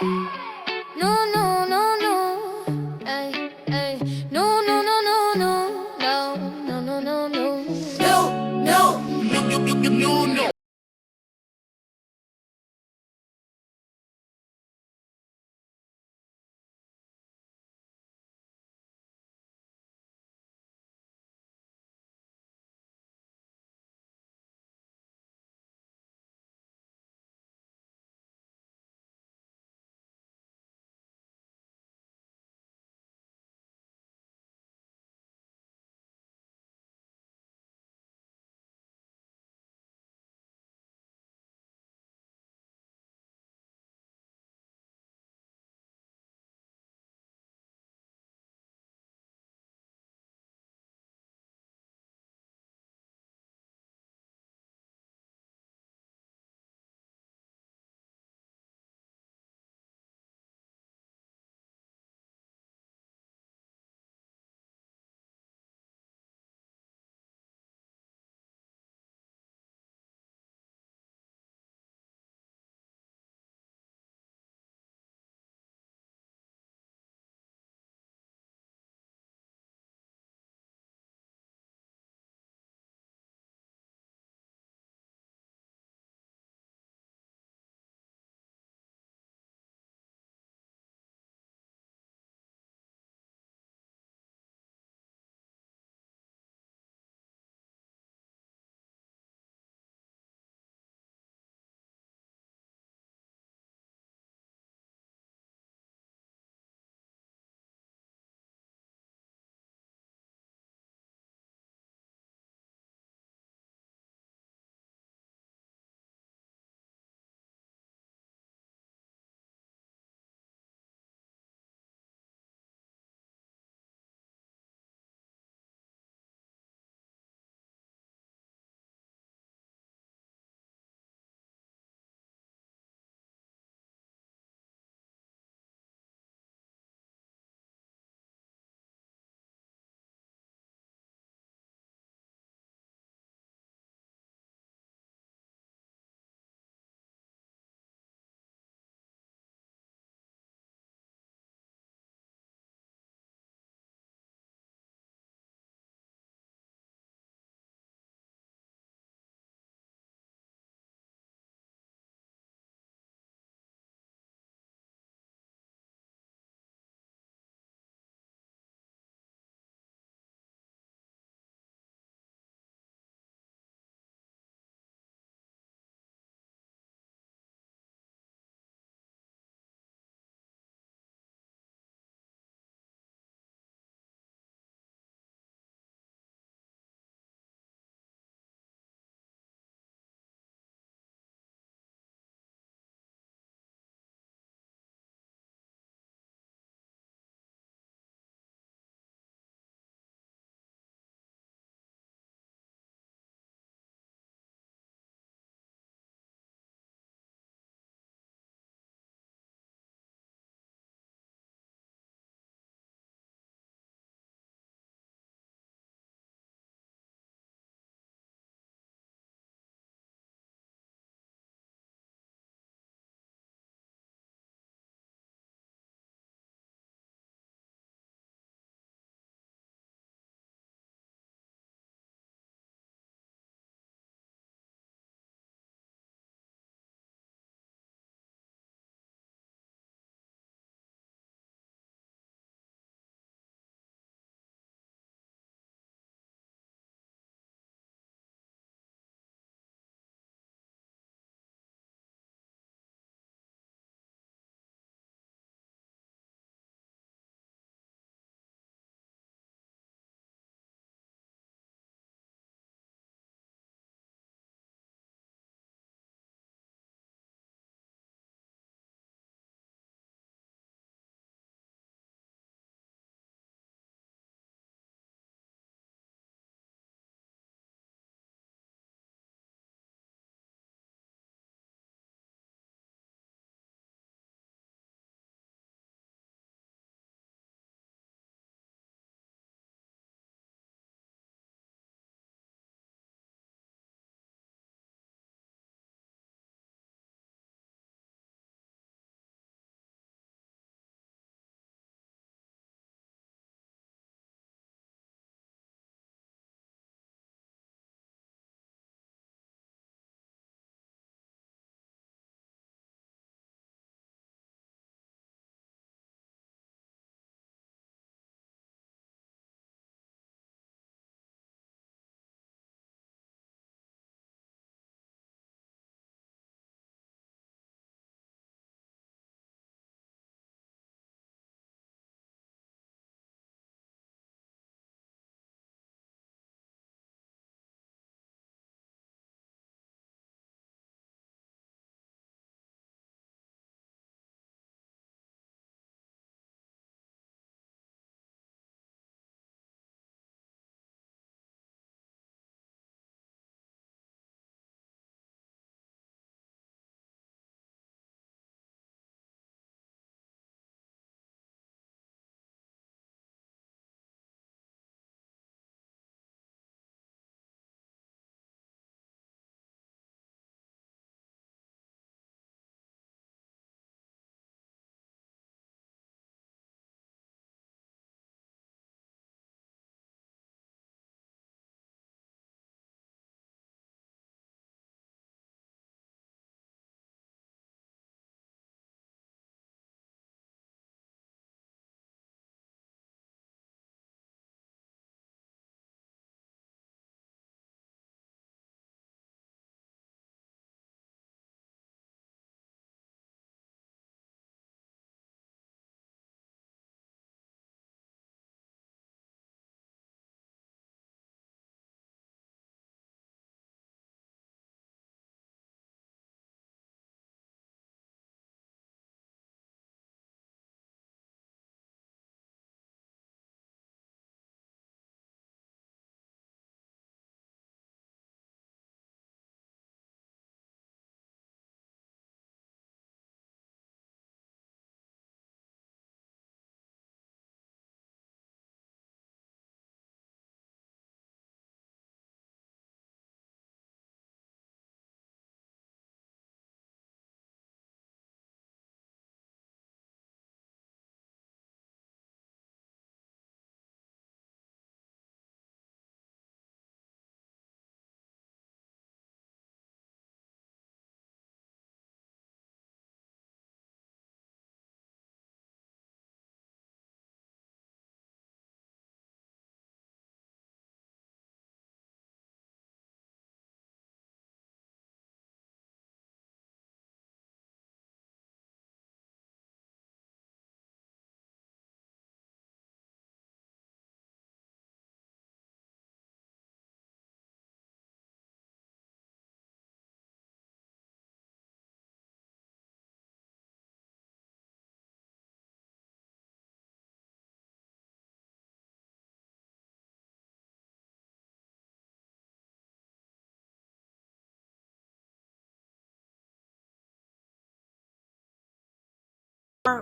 No, no, no, no. Ay, ay. No, no, no, no, no. No, no, no, no, no. No, no.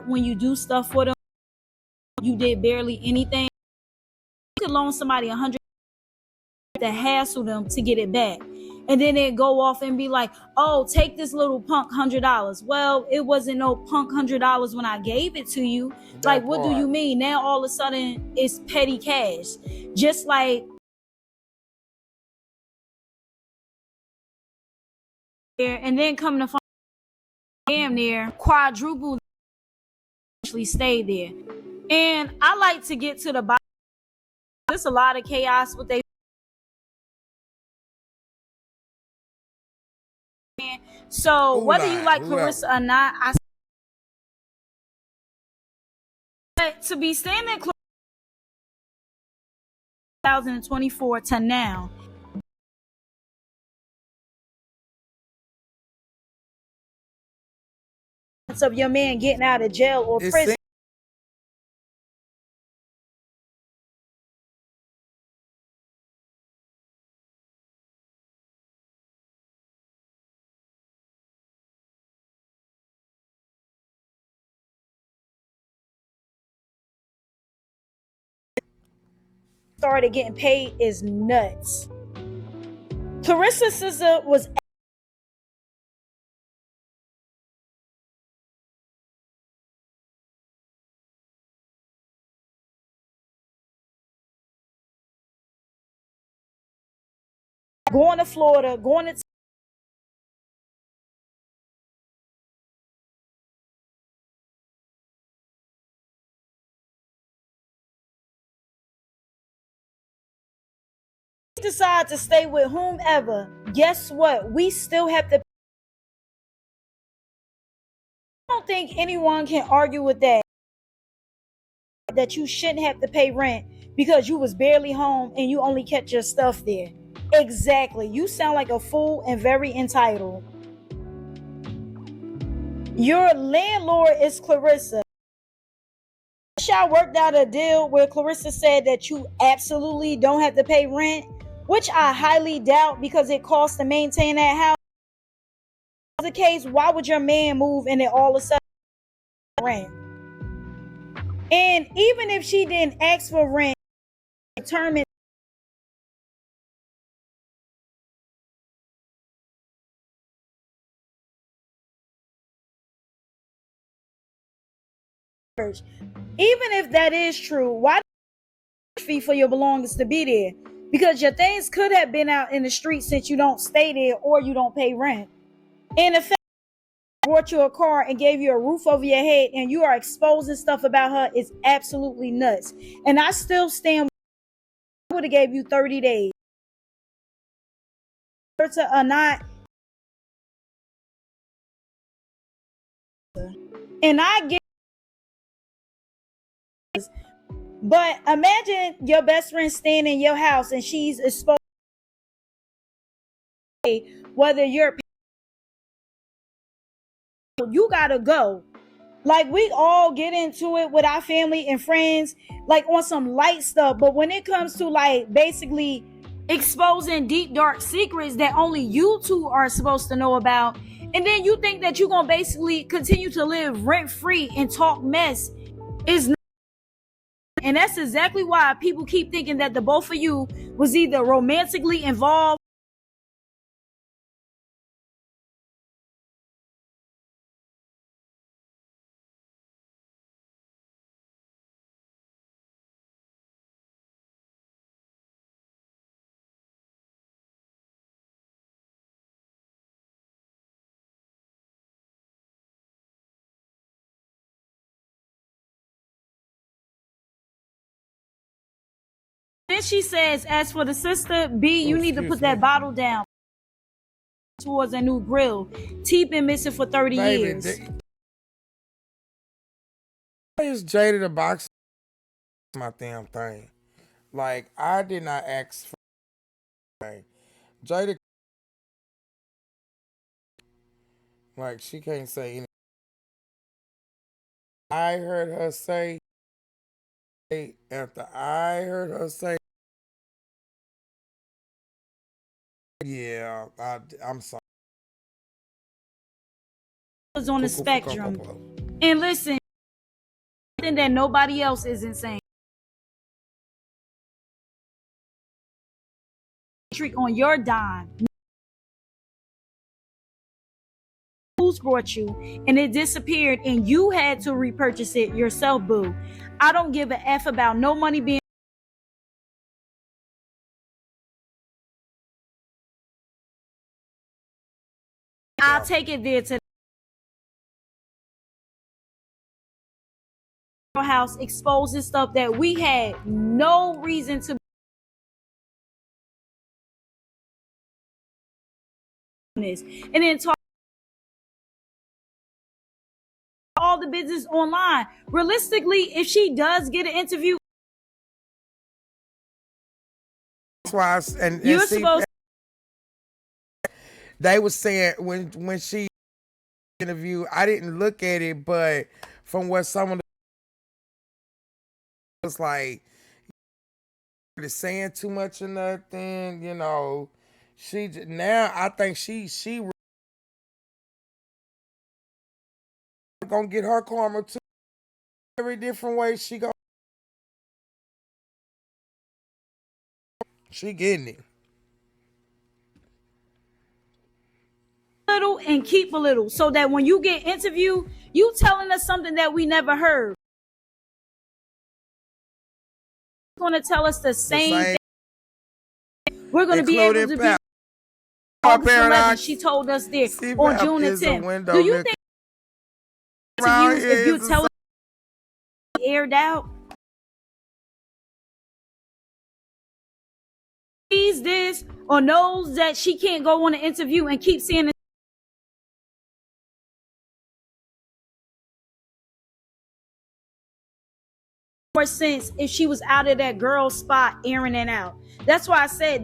when you do stuff for them, you did barely anything. You could loan somebody $100 to hassle them to get it back. And then they go off and be like, oh, take this little punk $100. Well, it wasn't no punk $100 when I gave it to you. Like, what do you mean? Now all of a sudden it's petty cash. Just like, and then come to find damn near quadruple actually stayed there. And I like to get to the bottom. There's a lot of chaos with they. So whether you like Clarissa or not, to be standing close 2024 to now, of your man getting out of jail or prison. Started getting paid is nuts. Carissa's sister was going to Florida, going to decide to stay with whomever. Guess what? We still have to. I don't think anyone can argue with that. That you shouldn't have to pay rent because you was barely home and you only kept your stuff there. Exactly. You sound like a fool and very entitled. Your landlord is Clarissa. Y'all worked out a deal where Clarissa said that you absolutely don't have to pay rent, which I highly doubt because it costs to maintain that house. If that's the case, why would your man move and then all of a sudden rent? And even if she didn't ask for rent, determined even if that is true, why fee for your belongings to be there? Because your things could have been out in the street since you don't stay there or you don't pay rent. And the fact brought you a car and gave you a roof over your head and you are exposing stuff about her is absolutely nuts. And I still stand. I would have gave you 30 days. Or not. And I get. But imagine your best friend staying in your house and she's exposed. Whether you're, you gotta go. Like, we all get into it with our family and friends, like on some light stuff. But when it comes to like basically exposing deep, dark secrets that only you two are supposed to know about, and then you think that you're gonna basically continue to live rent free and talk mess, is not. And that's exactly why people keep thinking that the both of you was either romantically involved. Then she says, as for the sister, B, you need to put that bottle down towards a new grill. T been missing for 30 years. Why is Jada the box my damn thing? Like, I did not ask for anything. Jada, like, she can't say anything. I heard her say, after I heard her say, yeah, I'm sorry. Was on the spectrum. And listen, something that nobody else isn't saying. On your dime. Who's brought you and it disappeared and you had to repurchase it yourself, boo. I don't give a F about no money being. I'll take it there to the house, exposing stuff that we had no reason to. And then talk all the business online. Realistically, if she does get an interview, that's why you're supposed. They was saying when she interview, I didn't look at it, but from what someone was like, you're saying too much or nothing, you know. She now I think she gonna get her karma too. Every different way she getting it. Little and keep a little so that when you get interviewed, you telling us something that we never heard. Going to tell us the same thing. We're going to be able to be all the celebrities she told us there on June the 10th. Do you think interviews, if you tell us aired out, sees this or knows that she can't go on an interview and keep saying more sense if she was out of that girl spot airing it out? That's why I said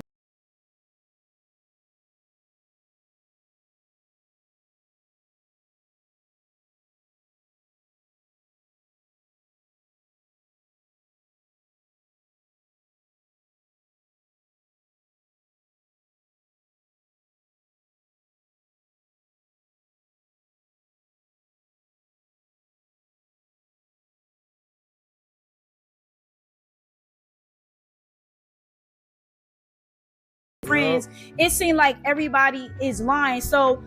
friends, it seemed like everybody is lying. So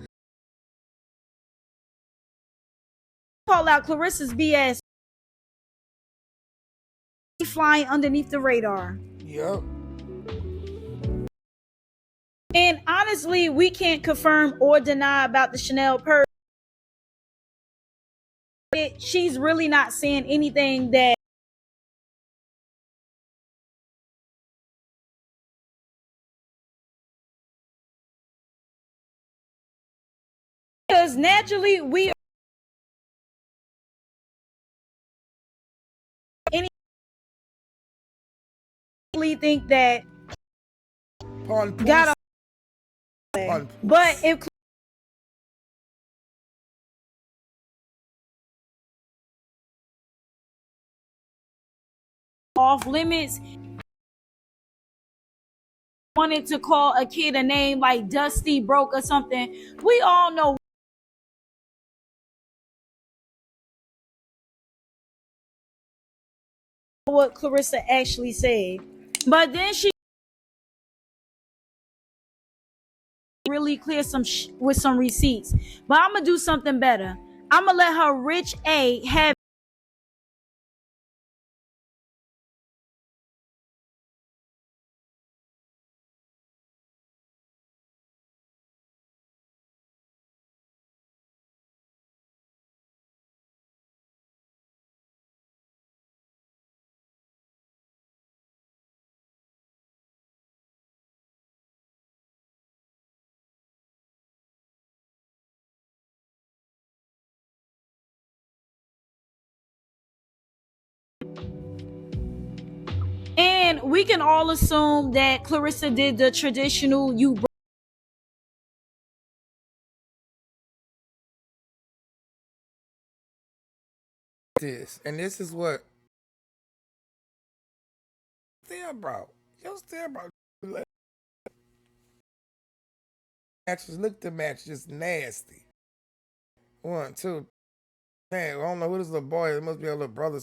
call out Clarissa's BS flying underneath the radar. Yep. And honestly, we can't confirm or deny about the Chanel purse. She's really not saying anything that because naturally we think that got but if off limits wanted to call a kid a name like Dusty Broke or something, we all know what Clarissa actually said. But then she really clear with some receipts. But I'm gonna do something better. I'm gonna let her rich A have and we can all assume that Clarissa did the traditional you this, and this is what still bro. Yo still bro. Matches look the match just nasty. 1, 2. Hey, I don't know who this little boy. It must be a little brother.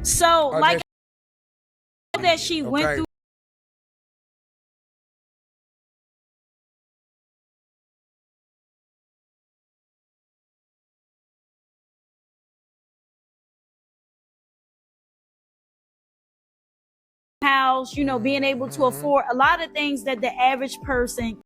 So, I like guess, that she went okay. through house, being able to afford a lot of things that the average person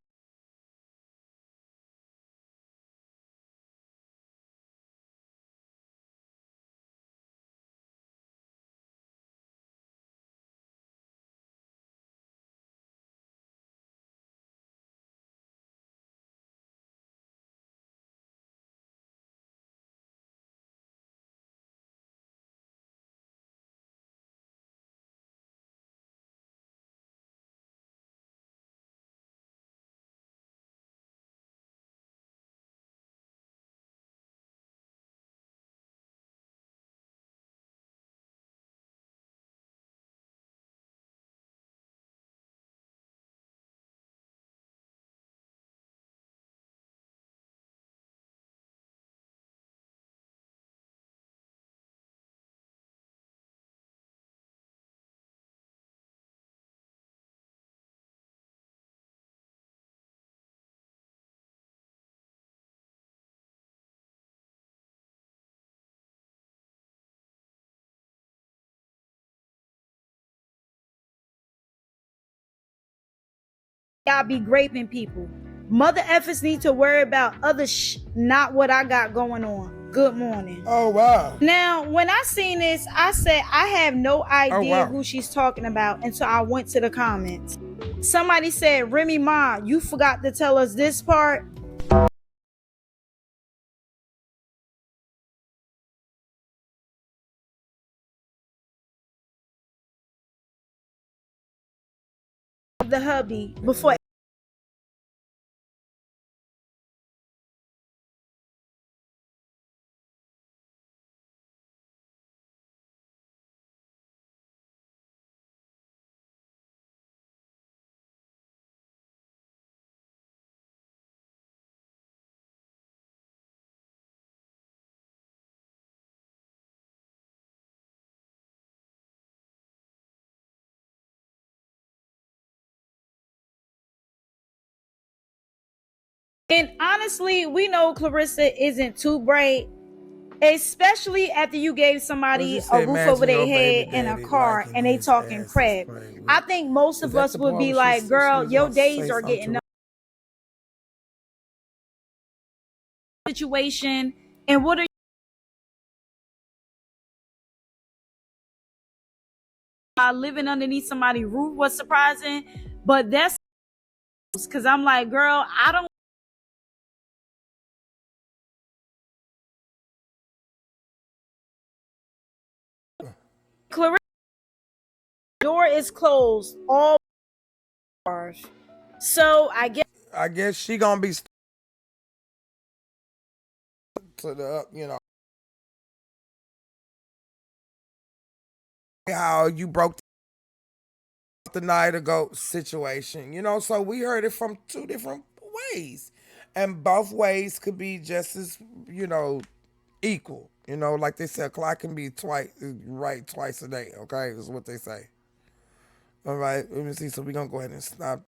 y'all be graping people. Mother effers need to worry about other not what I got going on. Good morning. Oh, wow. Now, when I seen this, I said I have no idea wow. who she's talking about until I went to the comments. Somebody said, Remy Ma, you forgot to tell us this part. The hubby before and honestly, we know Clarissa isn't too bright, especially after you gave Well, somebody just a say, roof over imagine their your baby head and a daddy car liking and they his talking ass is crap. played with. I think most Is of that us the would part be where like, she girl, was your gonna days say are something getting to up. Situation. And what are living underneath somebody's roof was surprising, but that's because I'm like, girl, I don't. Clarissa, door is closed. All bars. So I guess she gonna be to the how you broke the night ago situation. So we heard it from two different ways, and both ways could be just as equal. You know, like they said, a clock can be right twice a day. Okay, is what they say. All right, let me see. So we're gonna go ahead and stop